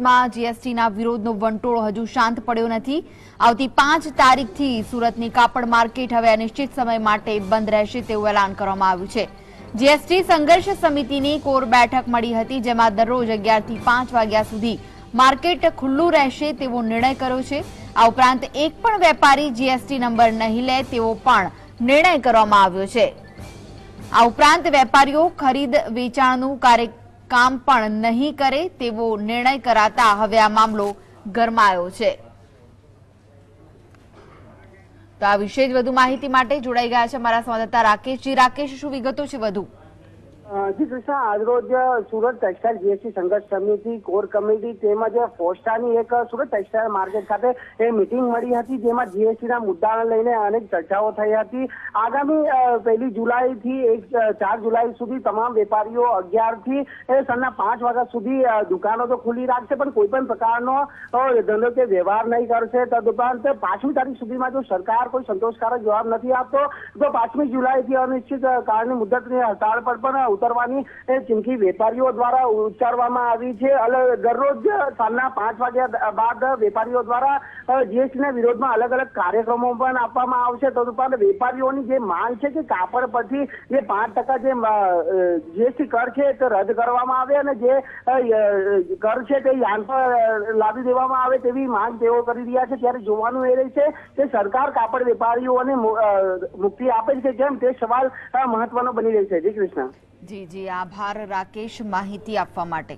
સુરતમાં જીએસટીના વિરોધનો વંટોળ હજુ શાંત પડ્યો નથી। આવતી 5 તારીખથી સુરતની કાપડ માર્કેટ હવે અનિશ્ચિત સમય માટે બંધ રહેશે તેવું એલાન કરવામાં આવ્યું છે। જીએસટી સંઘર્ષ સમિતિની કોર બેઠક મળી હતી, જેમાં દરરોજ 11 થી 5 વાગ્યા સુધી માર્કેટ ખુલ્લું રહેશે તેવો નિર્ણય કર્યો છે। આ ઉપરાંત એક પણ વેપારી જીએસટી નંબર નહીં લે તેવો પણ નિર્ણય કરવામાં આવ્યો છે। આ ઉપરાંત વેપારીઓ ખરીદ વેચાણનું કામ પણ નહીં કરે તેવો નિર્ણય કરાતા હવે આ મામલો ગરમાયો છે। તો આ વિશે વધુ માહિતી માટે જોડાઈ ગયા છે અમારા સંવાદદાતા રાકેશજી। રાકેશ, શું વિગતો છે વધુ? જી કૃષ્ણ, આજરોજ સુરત ટેક્સટાઇલ જીએસટી સંઘર્ષ સમિતિ કોર કમિટી તેમજ ફોસ્ટાની એક સુરત ટેક્સટાઇલ માર્કેટ ખાતે મીટિંગ મળી હતી, જેમાં જીએસટીના મુદ્દાને લઈને અનેક ચર્ચાઓ થઈ હતી। આગામી 1 જુલાઈથી 4 જુલાઈ સુધી તમામ વેપારીઓ 11 થી સાંજના 5 વાગ્યા સુધી દુકાનો તો ખુલ્લી રાખશે, પણ કોઈ પણ પ્રકારનો ધંધો કે વ્યવહાર નહીં કરશે। તદુપરાંત 5મી તારીખ સુધીમાં જો સરકાર કોઈ સંતોષકારક જવાબ નથી આપતો તો 5મી જુલાઈથી અનિશ્ચિત કાળની મુદ્દતની હડતાળ પર પણ ઉતરવાની ચીમકી વેપારીઓ દ્વારા ઉચ્ચારવામાં આવી છે। દરરોજ સાંજના 5 વાગ્યા બાદ વેપારીઓ દ્વારા જીએસટીના વિરોધમાં અલગ અલગ કાર્યક્રમો પણ આપવામાં આવશે। તદુપરાંત વેપારીઓની જે માંગ છે કે કાપડ પરથી જે 5% જે જીએસટી કર છે તે રદ કરવામાં આવે અને જે કર છે તે યાન પર લાદી દેવામાં આવે તેવી માંગ તેઓ કરી રહ્યા છે। ત્યારે જોવાનું એ રહે છે કે સરકાર કાપડ વેપારીઓને મુક્તિ આપે છે કેમ, તે સવાલ મહત્વનો બની રહેશે। જી કૃષ્ણ। જી, આભાર રાકેશ માહિતી આપવા માટે।